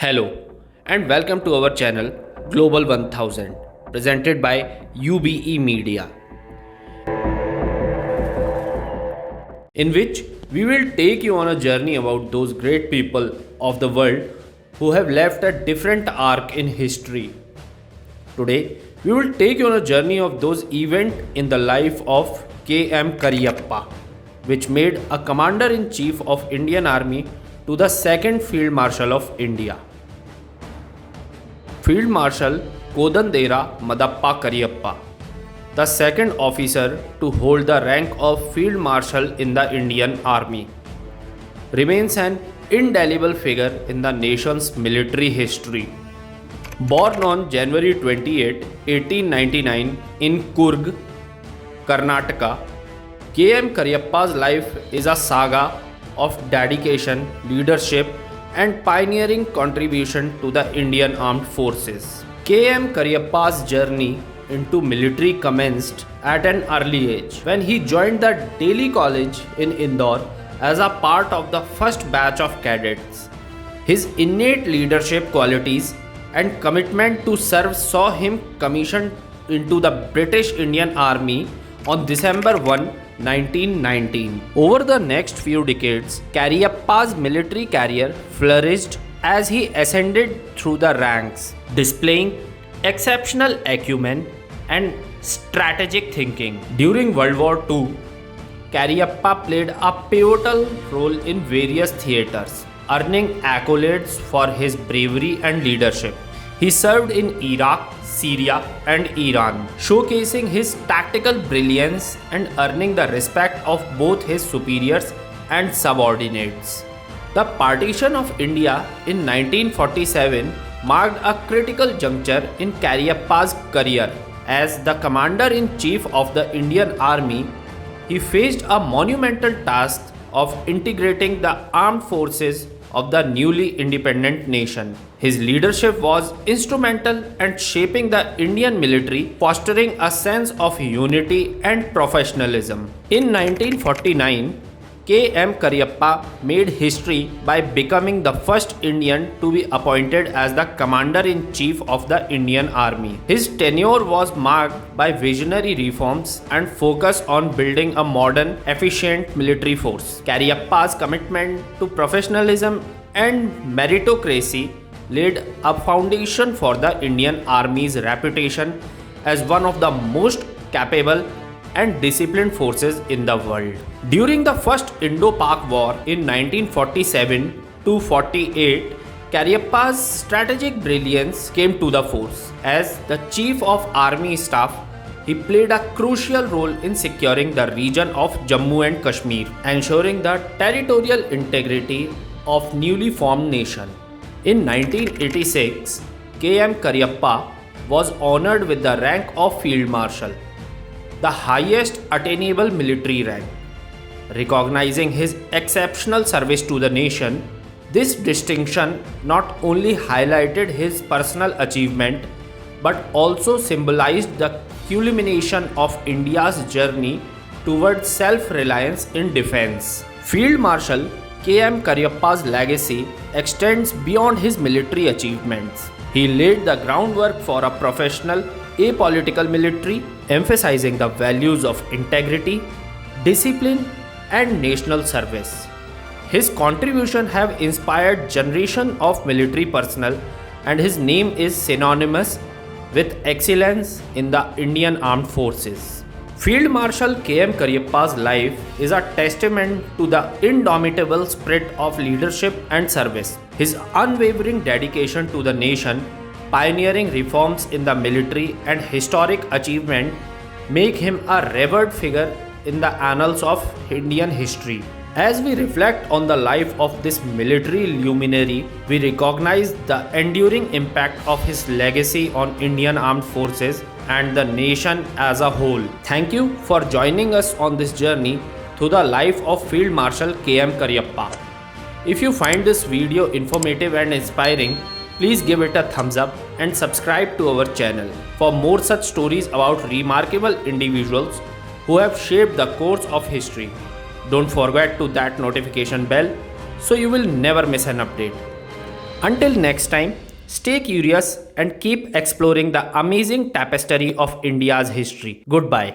Hello and welcome to our channel Global 1000 presented by UBE Media, in which we will take you on a journey about those great people of the world who have left a different arc in history. Today, we will take you on a journey of those events in the life of K.M. Kariappa, which made a commander-in-chief of Indian Army to the second Field Marshal of India. Field Marshal Kodandera Madappa Kariappa, the second officer to hold the rank of Field Marshal in the Indian Army, remains an indelible figure in the nation's military history. Born on January 28, 1899 in Coorg, Karnataka, K.M. Kariappa's life is a saga of dedication, leadership, and pioneering contribution to the Indian Armed Forces. K.M. Kariappa's journey into military commenced at an early age when he joined the Delhi College in Indore as a part of the first batch of cadets. His innate leadership qualities and commitment to serve saw him commissioned into the British Indian Army on December 1, 1919. Over the next few decades, Kariappa's military career flourished as he ascended through the ranks, displaying exceptional acumen and strategic thinking. During World War II, Kariappa played a pivotal role in various theatres, earning accolades for his bravery and leadership. He served in Iraq, Syria, and Iran, showcasing his tactical brilliance and earning the respect of both his superiors and subordinates. The partition of India in 1947 marked a critical juncture in Kariappa's career. As the commander-in-chief of the Indian Army, he faced a monumental task of integrating the armed forces of the newly independent nation. His leadership was instrumental in shaping the Indian military, fostering a sense of unity and professionalism. In 1949, K.M. Kariappa made history by becoming the first Indian to be appointed as the Commander-in-Chief of the Indian Army. His tenure was marked by visionary reforms and focus on building a modern, efficient military force. Kariappa's commitment to professionalism and meritocracy laid a foundation for the Indian Army's reputation as one of the most capable and disciplined forces in the world. During the First Indo-Pak War in 1947 to 48, Kariappa's strategic brilliance came to the force. As the Chief of Army Staff, he played a crucial role in securing the region of Jammu and Kashmir, ensuring the territorial integrity of newly formed nation. In 1986, K.M. Kariappa was honored with the rank of Field Marshal, the highest attainable military rank. Recognizing his exceptional service to the nation, this distinction not only highlighted his personal achievement but also symbolized the culmination of India's journey towards self-reliance in defense. Field Marshal K.M. Kariappa's legacy extends beyond his military achievements. He laid the groundwork for a professional, apolitical military, emphasizing the values of integrity, discipline, and national service. His contributions have inspired generations of military personnel, and his name is synonymous with excellence in the Indian Armed Forces. Field Marshal K.M. Kariappa's life is a testament to the indomitable spirit of leadership and service. His unwavering dedication to the nation, pioneering reforms in the military, and historic achievement make him a revered figure in the annals of Indian history. As we reflect on the life of this military luminary, we recognize the enduring impact of his legacy on Indian Armed Forces and the nation as a whole. Thank you for joining us on this journey through the life of Field Marshal K.M. Kariappa. If you find this video informative and inspiring, please give it a thumbs up and subscribe to our channel for more such stories about remarkable individuals who have shaped the course of history. Don't forget to that notification bell so you will never miss an update. Until next time, stay curious and keep exploring the amazing tapestry of India's history. Goodbye.